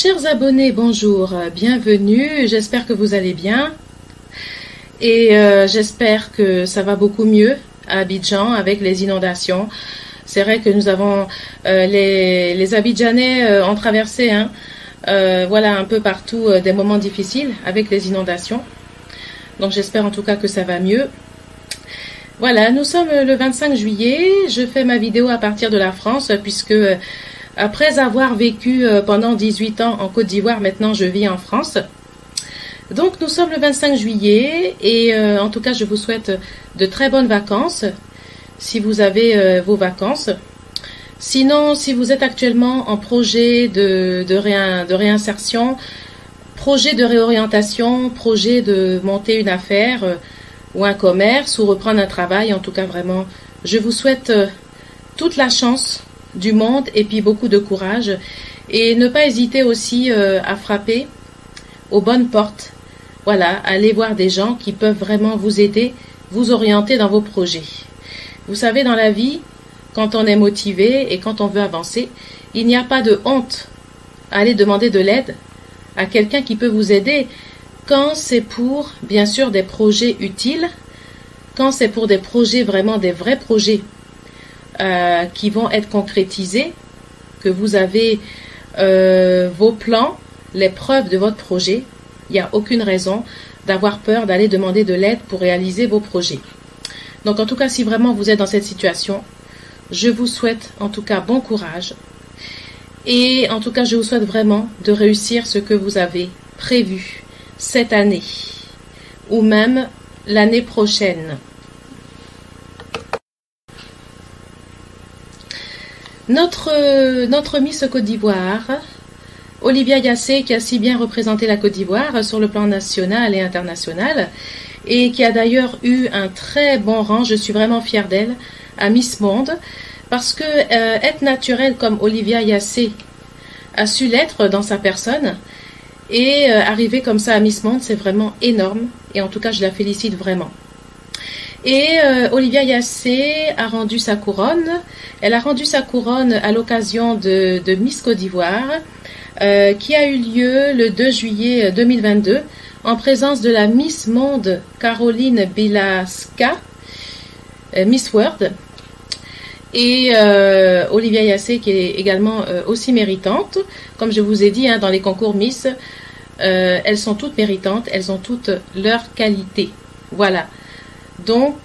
Chers abonnés, bonjour, bienvenue, j'espère que vous allez bien et j'espère que ça va beaucoup mieux à Abidjan avec les inondations. C'est vrai que nous avons, les Abidjanais ont traversé voilà, un peu partout des moments difficiles avec les inondations. Donc j'espère en tout cas que ça va mieux. Voilà, nous sommes le 25 juillet, je fais ma vidéo à partir de la France puisque après avoir vécu pendant 18 ans en Côte d'Ivoire, maintenant je vis en France. Donc nous sommes le 25 juillet et en tout cas je vous souhaite de très bonnes vacances si vous avez vos vacances. Sinon, si vous êtes actuellement en projet de réinsertion, projet de réorientation, projet de monter une affaire ou un commerce ou reprendre un travail, en tout cas vraiment, je vous souhaite toute la chance du monde et puis beaucoup de courage et ne pas hésiter aussi à frapper aux bonnes portes. Voilà, allez voir des gens qui peuvent vraiment vous aider, vous orienter dans vos projets. Vous savez, dans la vie, quand on est motivé et quand on veut avancer, il n'y a pas de honte à aller demander de l'aide à quelqu'un qui peut vous aider quand c'est pour, bien sûr, des projets utiles, quand c'est pour des projets, vraiment des vrais projets qui vont être concrétisés, que vous avez vos plans, les preuves de votre projet. Il n'y a aucune raison d'avoir peur d'aller demander de l'aide pour réaliser vos projets. Donc en tout cas, si vraiment vous êtes dans cette situation, je vous souhaite en tout cas bon courage. Et en tout cas, je vous souhaite vraiment de réussir ce que vous avez prévu cette année ou même l'année prochaine. Notre Miss Côte d'Ivoire, Olivia Yassé, qui a si bien représenté la Côte d'Ivoire sur le plan national et international, et qui a d'ailleurs eu un très bon rang, je suis vraiment fière d'elle, à Miss Monde, parce que être naturelle comme Olivia Yassé a su l'être dans sa personne, et arriver comme ça à Miss Monde, c'est vraiment énorme, et en tout cas je la félicite vraiment. Et Olivia Yassé a rendu sa couronne. Elle a rendu sa couronne à l'occasion de Miss Côte d'Ivoire, qui a eu lieu le 2 juillet 2022, en présence de la Miss Monde Caroline Bilaska, Miss World. Et Olivia Yassé, qui est également aussi méritante. Comme je vous ai dit, dans les concours Miss, elles sont toutes méritantes, elles ont toutes leurs qualités. Voilà. Donc,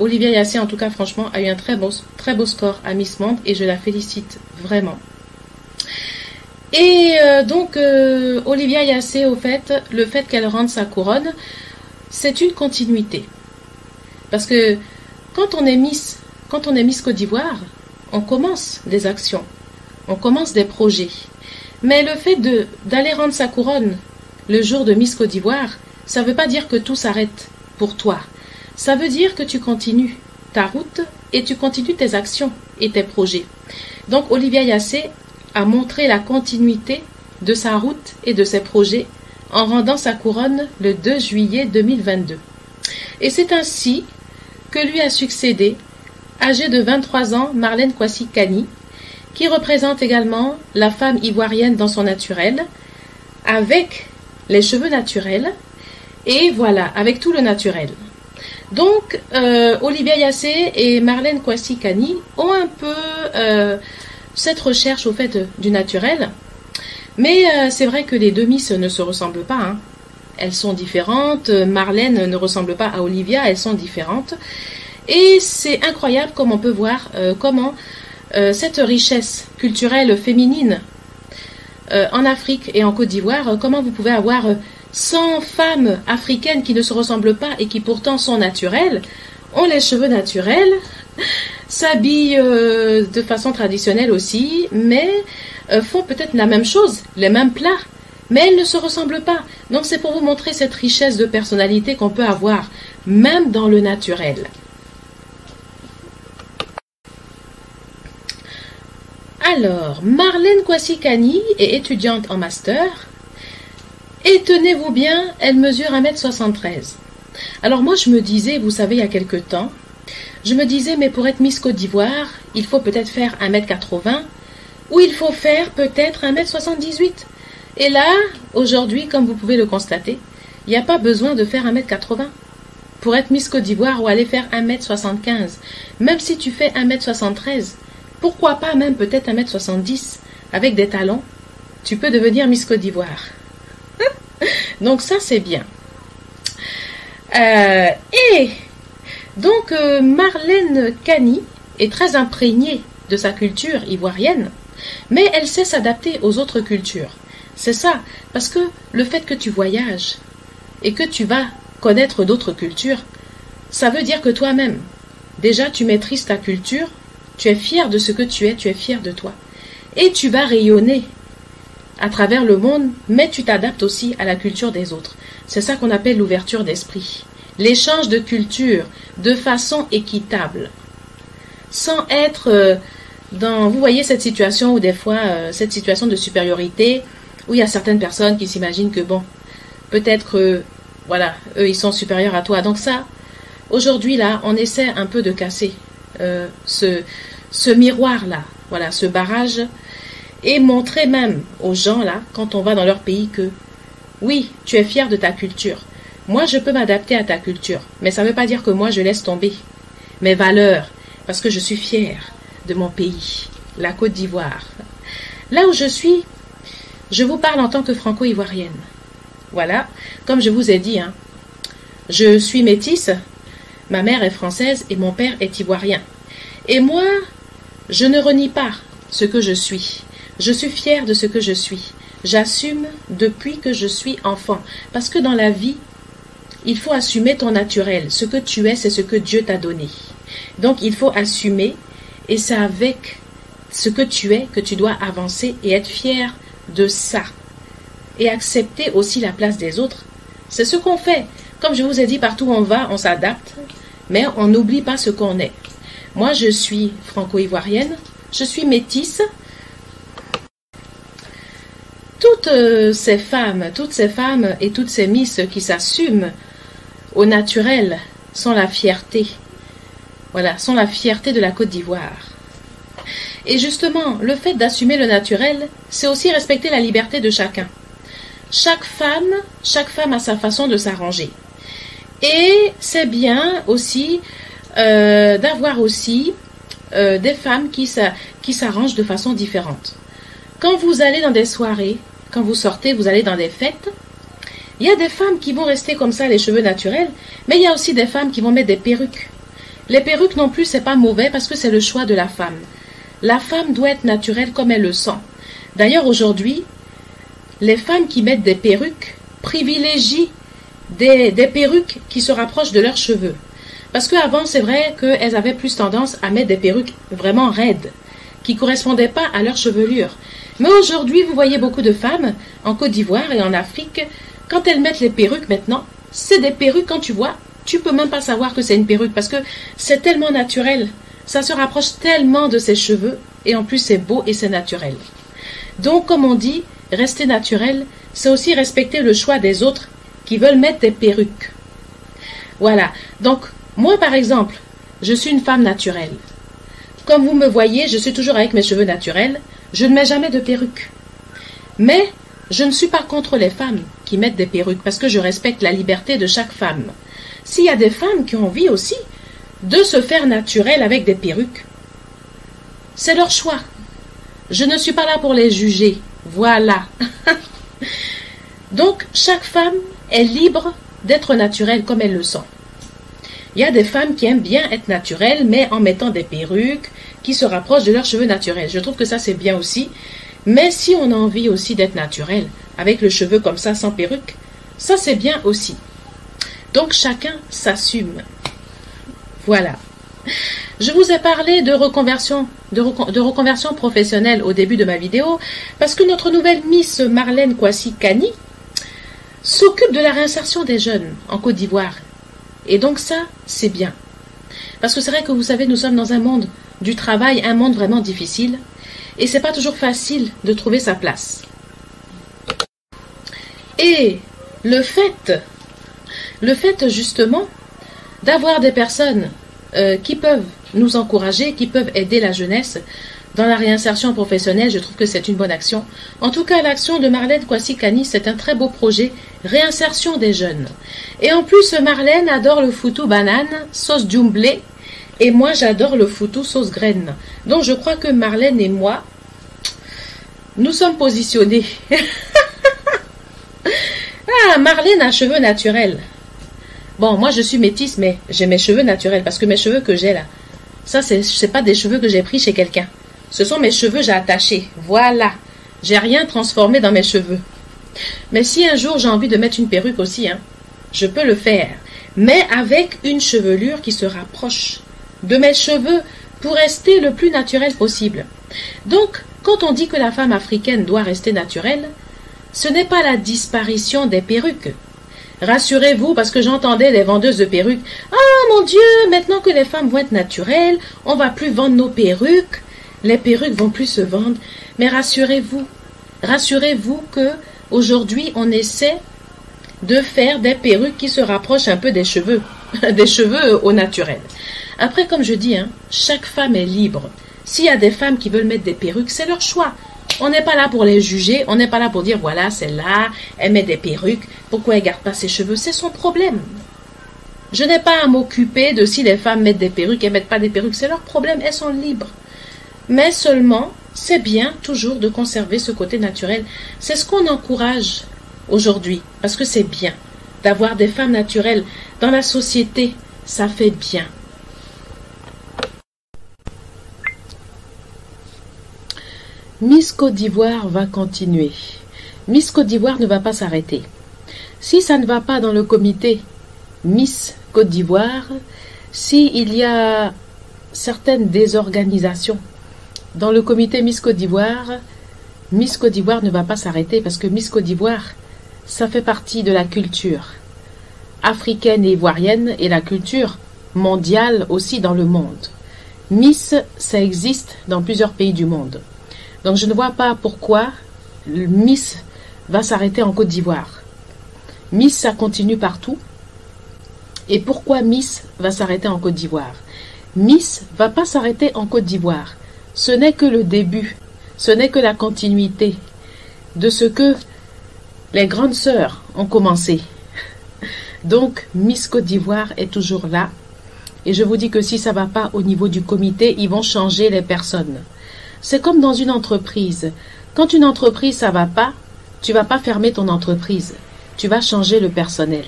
Olivia Yassé, en tout cas, franchement, a eu un très beau score à Miss Monde et je la félicite vraiment. Et donc, Olivia Yassé, au fait, le fait qu'elle rende sa couronne, c'est une continuité. Parce que quand on est Miss Côte d'Ivoire, on commence des actions, on commence des projets. Mais le fait d'aller rendre sa couronne le jour de Miss Côte d'Ivoire, ça ne veut pas dire que tout s'arrête pour toi. Ça veut dire que tu continues ta route et tu continues tes actions et tes projets. Donc Olivia Yassé a montré la continuité de sa route et de ses projets en rendant sa couronne le 2 juillet 2022. Et c'est ainsi que lui a succédé, âgée de 23 ans, Marlène Kwasi Kani, qui représente également la femme ivoirienne dans son naturel, avec les cheveux naturels, et voilà, avec tout le naturel. Donc, Olivia Yassé et Marlène Kwasi Kani ont un peu cette recherche au fait du naturel. Mais c'est vrai que les deux Miss ne se ressemblent pas. Elles sont différentes. Marlène ne ressemble pas à Olivia, elles sont différentes. Et c'est incroyable comme on peut voir comment cette richesse culturelle féminine en Afrique et en Côte d'Ivoire, comment vous pouvez avoir 100 femmes africaines qui ne se ressemblent pas et qui pourtant sont naturelles, ont les cheveux naturels, s'habillent de façon traditionnelle aussi, mais font peut-être la même chose, les mêmes plats, mais elles ne se ressemblent pas. Donc c'est pour vous montrer cette richesse de personnalité qu'on peut avoir, même dans le naturel. Alors, Marlène Kwasi Kani est étudiante en master. Et tenez-vous bien, elle mesure 1m73. Alors moi je me disais, vous savez, il y a quelque temps, je me disais, mais pour être Miss Côte d'Ivoire, il faut peut-être faire 1m80, ou il faut faire peut-être 1m78. Et là, aujourd'hui, comme vous pouvez le constater, il n'y a pas besoin de faire 1m80 pour être Miss Côte d'Ivoire ou aller faire 1m75. Même si tu fais 1m73, pourquoi pas même peut-être 1m70 avec des talons, tu peux devenir Miss Côte d'Ivoire. Donc ça, c'est bien. Et donc, Marlène Kani est très imprégnée de sa culture ivoirienne, mais elle sait s'adapter aux autres cultures. C'est ça, parce que le fait que tu voyages et que tu vas connaître d'autres cultures, ça veut dire que toi-même, déjà tu maîtrises ta culture, tu es fier de ce que tu es fier de toi. Et tu vas rayonner à travers le monde, mais tu t'adaptes aussi à la culture des autres. C'est ça qu'on appelle l'ouverture d'esprit. L'échange de culture de façon équitable. Sans être dans... Vous voyez cette situation où des fois, cette situation de supériorité, où il y a certaines personnes qui s'imaginent que bon, peut-être, voilà, eux ils sont supérieurs à toi. Donc ça, aujourd'hui là, on essaie un peu de casser ce miroir-là, voilà, ce barrage, et montrer même aux gens là, quand on va dans leur pays que, oui, tu es fier de ta culture. Moi, je peux m'adapter à ta culture, mais ça ne veut pas dire que moi, je laisse tomber mes valeurs, parce que je suis fière de mon pays, la Côte d'Ivoire. Là où je suis, je vous parle en tant que franco-ivoirienne. Voilà, comme je vous ai dit, hein, je suis métisse, ma mère est française et mon père est ivoirien. Et moi, je ne renie pas ce que je suis. Je suis fière de ce que je suis. J'assume depuis que je suis enfant. Parce que dans la vie, il faut assumer ton naturel. Ce que tu es, c'est ce que Dieu t'a donné. Donc, il faut assumer. Et c'est avec ce que tu es que tu dois avancer et être fier de ça. Et accepter aussi la place des autres. C'est ce qu'on fait. Comme je vous ai dit, partout où on va, on s'adapte. Mais on n'oublie pas ce qu'on est. Moi, je suis franco-ivoirienne. Je suis métisse. Toutes ces femmes et toutes ces misses qui s'assument au naturel sont la fierté. Voilà, sont la fierté de la Côte d'Ivoire. Et justement, le fait d'assumer le naturel, c'est aussi respecter la liberté de chacun. Chaque femme a sa façon de s'arranger. Et c'est bien aussi d'avoir aussi des femmes qui s'arrangent de façon différente. Quand vous allez dans des soirées, quand vous sortez, vous allez dans des fêtes, il y a des femmes qui vont rester comme ça, les cheveux naturels, mais il y a aussi des femmes qui vont mettre des perruques. Les perruques non plus, c'est pas mauvais parce que c'est le choix de la femme. La femme doit être naturelle comme elle le sent. D'ailleurs, aujourd'hui, les femmes qui mettent des perruques privilégient des perruques qui se rapprochent de leurs cheveux. Parce qu'avant, c'est vrai qu'elles avaient plus tendance à mettre des perruques vraiment raides, qui ne correspondaient pas à leur chevelure. Mais aujourd'hui, vous voyez beaucoup de femmes en Côte d'Ivoire et en Afrique, quand elles mettent les perruques maintenant, c'est des perruques, quand tu vois, tu peux même pas savoir que c'est une perruque parce que c'est tellement naturel. Ça se rapproche tellement de ses cheveux et en plus c'est beau et c'est naturel. Donc comme on dit, rester naturel, c'est aussi respecter le choix des autres qui veulent mettre des perruques. Voilà. Donc moi par exemple, je suis une femme naturelle. Comme vous me voyez, je suis toujours avec mes cheveux naturels. Je ne mets jamais de perruque. Mais je ne suis pas contre les femmes qui mettent des perruques parce que je respecte la liberté de chaque femme. S'il y a des femmes qui ont envie aussi de se faire naturelles avec des perruques, c'est leur choix. Je ne suis pas là pour les juger. Voilà. Donc, chaque femme est libre d'être naturelle comme elle le sent. Il y a des femmes qui aiment bien être naturelles, mais en mettant des perruques qui se rapprochent de leurs cheveux naturels. Je trouve que ça, c'est bien aussi. Mais si on a envie aussi d'être naturel, avec le cheveu comme ça, sans perruque, ça, c'est bien aussi. Donc, chacun s'assume. Voilà. Je vous ai parlé de reconversion professionnelle au début de ma vidéo, parce que notre nouvelle Miss Marlène Kwasi Kani s'occupe de la réinsertion des jeunes en Côte d'Ivoire. Et donc ça, c'est bien. Parce que c'est vrai que vous savez, nous sommes dans un monde du travail, un monde vraiment difficile. Et c'est pas toujours facile de trouver sa place. Et le fait justement d'avoir des personnes qui peuvent nous encourager, qui peuvent aider la jeunesse dans la réinsertion professionnelle, je trouve que c'est une bonne action. En tout cas, l'action de Marlène Kouassi-Kani, c'est un très beau projet, réinsertion des jeunes. Et en plus, Marlène adore le foutou banane, sauce djumblé, et moi, j'adore le foutou sauce graine. Donc, je crois que Marlène et moi, nous sommes positionnés. Ah, Marlène a cheveux naturels. Bon, moi, je suis métisse, mais j'ai mes cheveux naturels, parce que mes cheveux que j'ai là, ça, c'est pas des cheveux que j'ai pris chez quelqu'un. Ce sont mes cheveux, j'ai attachés. Voilà. J'ai rien transformé dans mes cheveux. Mais si un jour j'ai envie de mettre une perruque aussi, hein, je peux le faire. Mais avec une chevelure qui se rapproche de mes cheveux pour rester le plus naturel possible. Donc, quand on dit que la femme africaine doit rester naturelle, ce n'est pas la disparition des perruques. Rassurez-vous, parce que j'entendais les vendeuses de perruques. « Ah, mon Dieu, maintenant que les femmes vont être naturelles, on va plus vendre nos perruques. Les perruques vont plus se vendre. » Mais rassurez-vous que aujourd'hui, on essaie de faire des perruques qui se rapprochent un peu des cheveux, des cheveux au naturel. Après, comme je dis, hein, chaque femme est libre. S'il y a des femmes qui veulent mettre des perruques, c'est leur choix. On n'est pas là pour les juger, on n'est pas là pour dire, voilà, celle-là, elle met des perruques, pourquoi elle ne garde pas ses cheveux? C'est son problème. Je n'ai pas à m'occuper de si les femmes mettent des perruques et ne mettent pas des perruques, c'est leur problème, elles sont libres. Mais seulement, c'est bien toujours de conserver ce côté naturel. C'est ce qu'on encourage aujourd'hui, parce que c'est bien d'avoir des femmes naturelles dans la société, ça fait bien. Miss Côte d'Ivoire va continuer. Miss Côte d'Ivoire ne va pas s'arrêter. Si ça ne va pas dans le comité Miss Côte d'Ivoire, s'il y a certaines désorganisations dans le comité Miss Côte d'Ivoire ne va pas s'arrêter parce que Miss Côte d'Ivoire, ça fait partie de la culture africaine et ivoirienne et la culture mondiale aussi dans le monde. Miss, ça existe dans plusieurs pays du monde. Donc je ne vois pas pourquoi Miss va s'arrêter en Côte d'Ivoire. Miss, ça continue partout. Et pourquoi Miss va s'arrêter en Côte d'Ivoire? Miss va pas s'arrêter en Côte d'Ivoire. Ce n'est que le début. Ce n'est que la continuité de ce que les grandes sœurs ont commencé. Donc Miss Côte d'Ivoire est toujours là. Et je vous dis que si ça ne va pas au niveau du comité, ils vont changer les personnes. C'est comme dans une entreprise. Quand une entreprise, ça ne va pas, tu ne vas pas fermer ton entreprise. Tu vas changer le personnel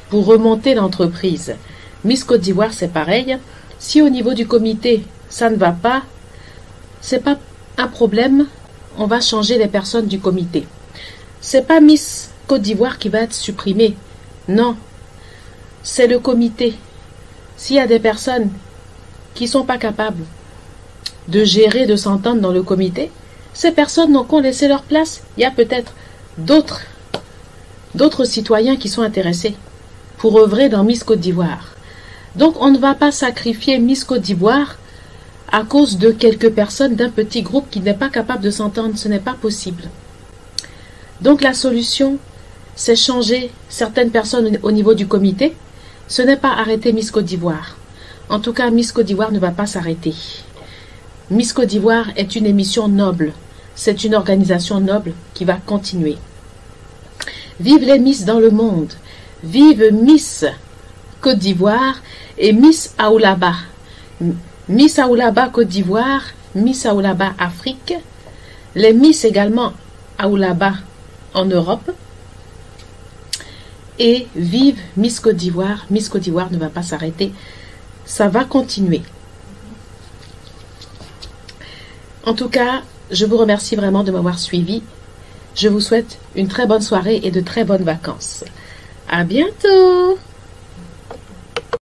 pour remonter l'entreprise. Miss Côte d'Ivoire, c'est pareil. Si au niveau du comité, ça ne va pas, c'est pas un problème. On va changer les personnes du comité. C'est pas Miss Côte d'Ivoire qui va être supprimée. Non. C'est le comité. S'il y a des personnes qui ne sont pas capables de gérer, de s'entendre dans le comité, ces personnes n'ont qu'à laisser leur place. Il y a peut-être d'autres citoyens qui sont intéressés pour œuvrer dans Miss Côte d'Ivoire. Donc on ne va pas sacrifier Miss Côte d'Ivoire à cause de quelques personnes d'un petit groupe qui n'est pas capable de s'entendre. Ce n'est pas possible. Donc la solution, c'est changer certaines personnes au niveau du comité. Ce n'est pas arrêter Miss Côte d'Ivoire. En tout cas, Miss Côte d'Ivoire ne va pas s'arrêter. Miss Côte d'Ivoire est une émission noble. C'est une organisation noble qui va continuer. Vive les Miss dans le monde. Vive Miss Côte d'Ivoire et Miss Aoulaba. Miss Aoulaba Côte d'Ivoire, Miss Aoulaba Afrique. Les Miss également Aoulaba en Europe. Et vive Miss Côte d'Ivoire. Miss Côte d'Ivoire ne va pas s'arrêter. Ça va continuer. En tout cas, je vous remercie vraiment de m'avoir suivi. Je vous souhaite une très bonne soirée et de très bonnes vacances. À bientôt!